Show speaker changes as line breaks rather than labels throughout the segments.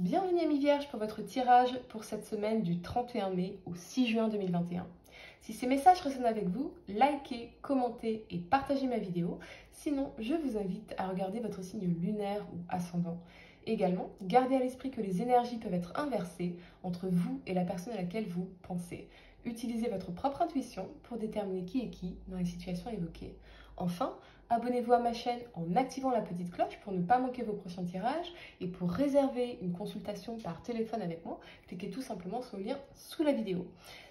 Bienvenue Amis Vierges pour votre tirage pour cette semaine du 31 mai au 6 juin 2021. Si ces messages résonnent avec vous, likez, commentez et partagez ma vidéo. Sinon, je vous invite à regarder votre signe lunaire ou ascendant. Également, gardez à l'esprit que les énergies peuvent être inversées entre vous et la personne à laquelle vous pensez. Utilisez votre propre intuition pour déterminer qui est qui dans les situations évoquées. Enfin, abonnez-vous à ma chaîne en activant la petite cloche pour ne pas manquer vos prochains tirages et pour réserver une consultation par téléphone avec moi, cliquez tout simplement sur le lien sous la vidéo.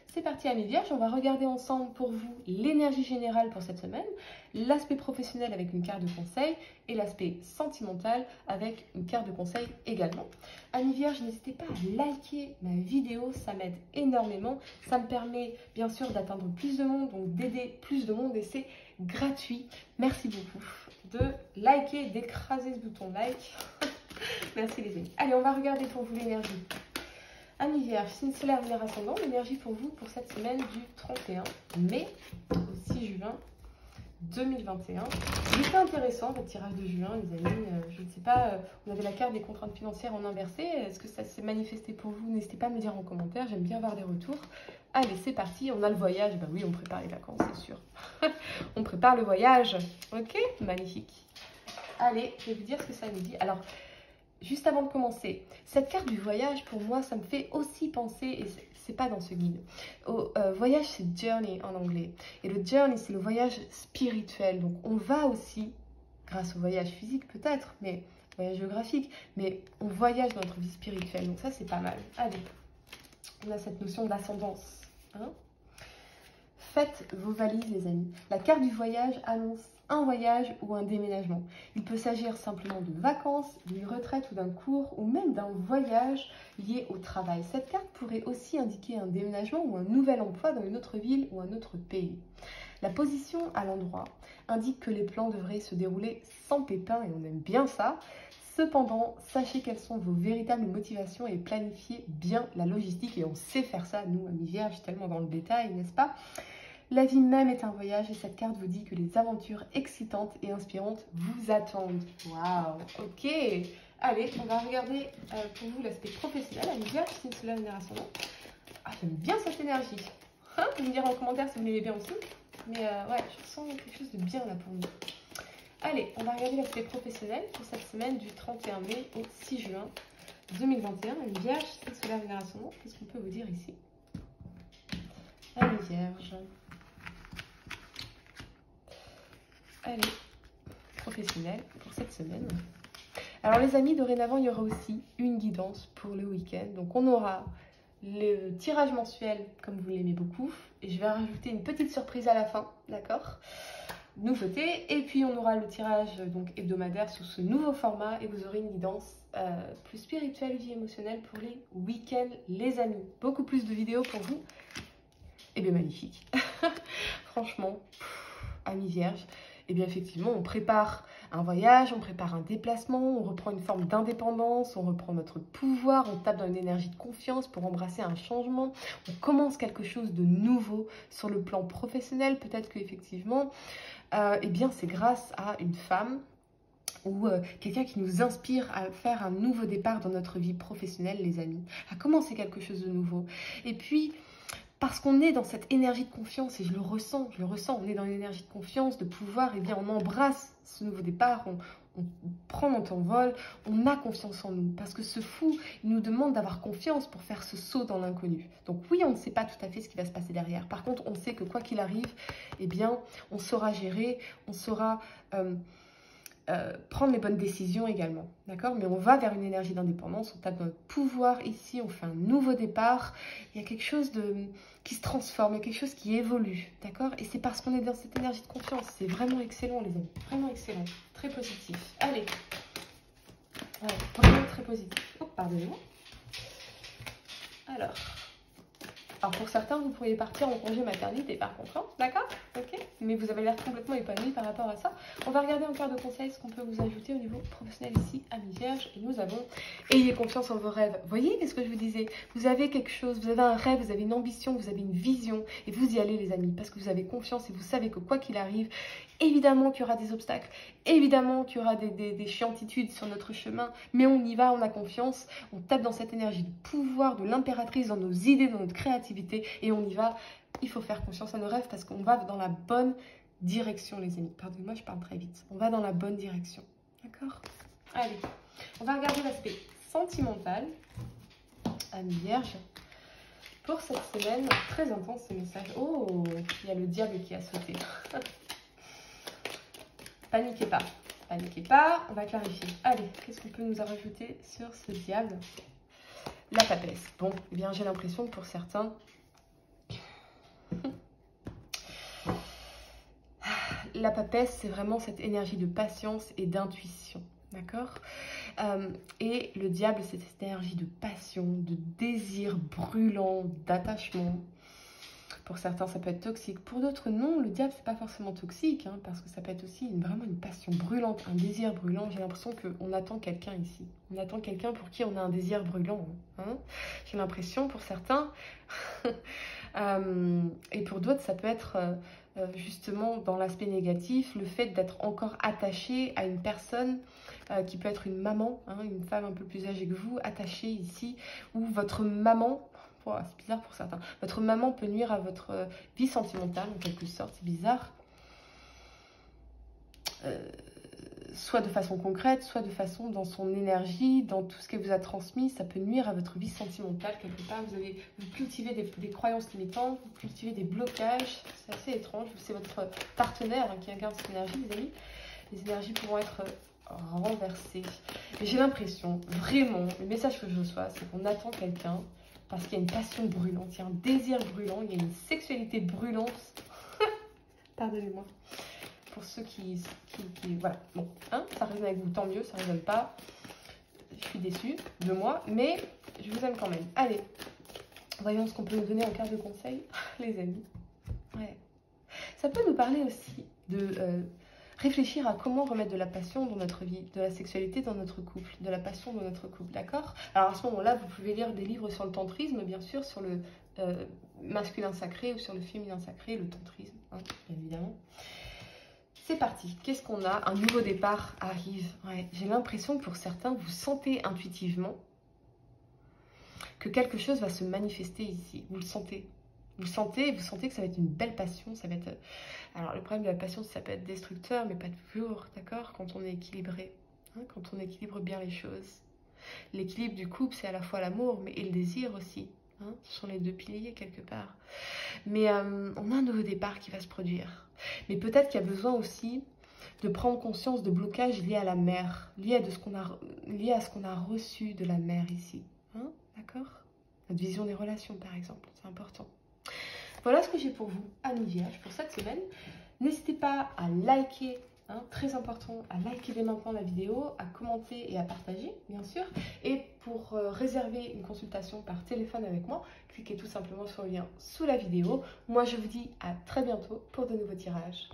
C'est parti Amis Vierges, on va regarder ensemble pour vous l'énergie générale pour cette semaine, l'aspect professionnel avec une carte de conseil et l'aspect sentimental avec une carte de conseil également. Amis Vierges, n'hésitez pas à liker ma vidéo, ça m'aide énormément. Ça me permet bien sûr d'atteindre plus de monde, donc d'aider plus de monde et c'est gratuit. Merci beaucoup de liker, d'écraser ce bouton like. Merci les amis. Allez, on va regarder pour vous l'énergie. Amis Vierges, signe solaire, lunaire ascendant, l'énergie pour vous pour cette semaine du 31 mai au 6 juin 2021. C'était intéressant votre tirage de juin, les amis. Je ne sais pas, on avait la carte des contraintes financières en inversé. Est-ce que ça s'est manifesté pour vous? N'hésitez pas à me le dire en commentaire. J'aime bien avoir des retours. Allez, c'est parti. On a le voyage. Ben oui, on prépare les vacances, c'est sûr. On prépare le voyage. Ok, magnifique. Allez, je vais vous dire ce que ça nous dit. Alors, juste avant de commencer, cette carte du voyage, pour moi, ça me fait aussi penser, et c'est pas dans ce guide, au voyage, c'est journey en anglais. Et le journey, c'est le voyage spirituel. Donc, on va aussi, grâce au voyage physique peut-être, mais voyage géographique, mais on voyage dans notre vie spirituelle. Donc ça, c'est pas mal. Allez, on a cette notion d'ascendance. Hein? Faites vos valises, les amis. La carte du voyage annonce un voyage ou un déménagement. Il peut s'agir simplement de vacances, d'une retraite ou d'un cours, ou même d'un voyage lié au travail. Cette carte pourrait aussi indiquer un déménagement ou un nouvel emploi dans une autre ville ou un autre pays. La position à l'endroit indique que les plans devraient se dérouler sans pépin, et on aime bien ça. Cependant, sachez quelles sont vos véritables motivations et planifiez bien la logistique. Et on sait faire ça, nous, Amis Vierges, tellement dans le détail, n'est-ce pas ? La vie même est un voyage et cette carte vous dit que les aventures excitantes et inspirantes vous attendent. Waouh, ok. Allez, on va regarder pour vous l'aspect professionnel. Amis Vierges, signe solaire, lunaire ascendant. Ah, j'aime bien cette énergie. Hein, vous me dire en commentaire si vous l'aimez bien aussi. Mais ouais, je sens quelque chose de bien là pour nous. Allez, on va regarder l'aspect professionnel pour cette semaine du 31 mai au 6 juin 2021. Amis Vierges, signe solaire, lunaire ascendant. Qu'est-ce qu'on peut vous dire ici? Amis Vierges. Allez, professionnel pour cette semaine. Alors les amis, dorénavant, il y aura aussi une guidance pour le week-end. Donc on aura le tirage mensuel, comme vous l'aimez beaucoup. Et je vais rajouter une petite surprise à la fin, d'accord? Nouveauté. Et puis on aura le tirage donc hebdomadaire sous ce nouveau format. Et vous aurez une guidance plus spirituelle, vie émotionnelle pour les week-ends, les amis. Beaucoup plus de vidéos pour vous. Et bien magnifique. Franchement, Amis Vierges. Et bien effectivement, on prépare un voyage, on prépare un déplacement, on reprend une forme d'indépendance, on reprend notre pouvoir, on tape dans une énergie de confiance pour embrasser un changement. On commence quelque chose de nouveau sur le plan professionnel. Peut-être qu'effectivement, eh bien c'est grâce à une femme ou quelqu'un qui nous inspire à faire un nouveau départ dans notre vie professionnelle, les amis. À commencer quelque chose de nouveau. Et puis, parce qu'on est dans cette énergie de confiance, et je le ressens, on est dans une énergie de confiance, de pouvoir, et bien on embrasse ce nouveau départ, on prend notre envol, on a confiance en nous. Parce que ce fou, il nous demande d'avoir confiance pour faire ce saut dans l'inconnu. Donc oui, on ne sait pas tout à fait ce qui va se passer derrière. Par contre, on sait que quoi qu'il arrive, eh bien, on saura gérer, on saura prendre les bonnes décisions également, d'accord? Mais on va vers une énergie d'indépendance, on tape dans notre pouvoir ici, on fait un nouveau départ, il y a quelque chose qui se transforme, il y a quelque chose qui évolue, d'accord? Et c'est parce qu'on est dans cette énergie de confiance, c'est vraiment excellent les amis, vraiment excellent, très positif. Allez, ouais, vraiment très positif. Oh, pardonnez-moi. Alors, Alors pour certains, vous pourriez partir en congé maternité par contre, hein, d'accord? Ok. Mais vous avez l'air complètement épanoui par rapport à ça. On va regarder en carte de conseil ce qu'on peut vous ajouter au niveau professionnel ici, Amis Vierge. Et nous avons ayez confiance en vos rêves. Vous voyez ce que je vous disais? Vous avez quelque chose, vous avez un rêve, vous avez une ambition, vous avez une vision. Et vous y allez les amis, parce que vous avez confiance et vous savez que quoi qu'il arrive, évidemment qu'il y aura des obstacles, évidemment qu'il y aura des chiantitudes sur notre chemin, mais on y va, on a confiance, on tape dans cette énergie de pouvoir, de l'impératrice, dans nos idées, dans notre créativité, et on y va. Il faut faire confiance à nos rêves parce qu'on va dans la bonne direction, les amis. Pardonnez-moi, je parle très vite. On va dans la bonne direction. D'accord? Allez, on va regarder l'aspect sentimental, Amis Vierge. Pour cette semaine, très intense ce message. Oh, il y a le diable qui a sauté. Paniquez pas. Paniquez pas, on va clarifier. Allez, qu'est-ce qu'on peut nous rajouter sur ce diable? La papesse. Bon, eh bien, j'ai l'impression que pour certains... La papesse, c'est vraiment cette énergie de patience et d'intuition. D'accord? Et le diable, c'est cette énergie de passion, de désir brûlant, d'attachement. Pour certains, ça peut être toxique. Pour d'autres, non. Le diable, c'est pas forcément toxique, hein, parce que ça peut être aussi vraiment une passion brûlante, un désir brûlant. J'ai l'impression qu'on attend quelqu'un ici. On attend quelqu'un pour qui on a un désir brûlant. Hein. J'ai l'impression, pour certains, et pour d'autres, ça peut être justement dans l'aspect négatif, le fait d'être encore attaché à une personne qui peut être une maman, hein, une femme un peu plus âgée que vous, attachée ici, ou votre maman. Oh, c'est bizarre pour certains. Votre maman peut nuire à votre vie sentimentale, en quelque sorte. C'est bizarre. Soit de façon concrète, soit de façon dans son énergie, dans tout ce qu'elle vous a transmis. Ça peut nuire à votre vie sentimentale, quelque part. Vous cultivez des croyances limitantes, vous cultivez des blocages. C'est assez étrange. C'est votre partenaire qui incarne cette énergie, les amis. Les énergies pourront être renversées. Mais j'ai l'impression, vraiment, le message que je reçois, c'est qu'on attend quelqu'un parce qu'il y a une passion brûlante, il y a un désir brûlant, il y a une sexualité brûlante. Pardonnez-moi. Pour ceux qui voilà, bon, hein, ça résonne avec vous, tant mieux, ça résonne pas. Je suis déçue de moi, mais je vous aime quand même. Allez, voyons ce qu'on peut nous donner en carte de conseil, les amis. Ouais. Ça peut nous parler aussi de réfléchir à comment remettre de la passion dans notre vie, de la sexualité dans notre couple, de la passion dans notre couple, d'accord? Alors à ce moment-là, vous pouvez lire des livres sur le tantrisme, bien sûr, sur le masculin sacré ou sur le féminin sacré, le tantrisme, hein, bien évidemment. C'est parti, qu'est-ce qu'on a? Un nouveau départ arrive. Ouais, j'ai l'impression que pour certains, vous sentez intuitivement que quelque chose va se manifester ici. Vous le sentez. Vous sentez que ça va être une belle passion. Ça va être... Alors, le problème de la passion, ça peut être destructeur, mais pas toujours, d'accord? Quand on est équilibré, hein, quand on équilibre bien les choses. L'équilibre du couple, c'est à la fois l'amour, mais et le désir aussi. Hein, ce sont les deux piliers, quelque part. Mais on a un nouveau départ qui va se produire. Mais peut-être qu'il y a besoin aussi de prendre conscience de blocages liés à la mère, liés à ce qu'on a reçu de la mère ici. Hein, d'accord? Notre vision des relations, par exemple, c'est important. Voilà ce que j'ai pour vous, Amis Vierges, pour cette semaine. N'hésitez pas à liker, hein, très important, à liker dès maintenant la vidéo, à commenter et à partager, bien sûr. Et pour réserver une consultation par téléphone avec moi, cliquez tout simplement sur le lien sous la vidéo. Moi, je vous dis à très bientôt pour de nouveaux tirages.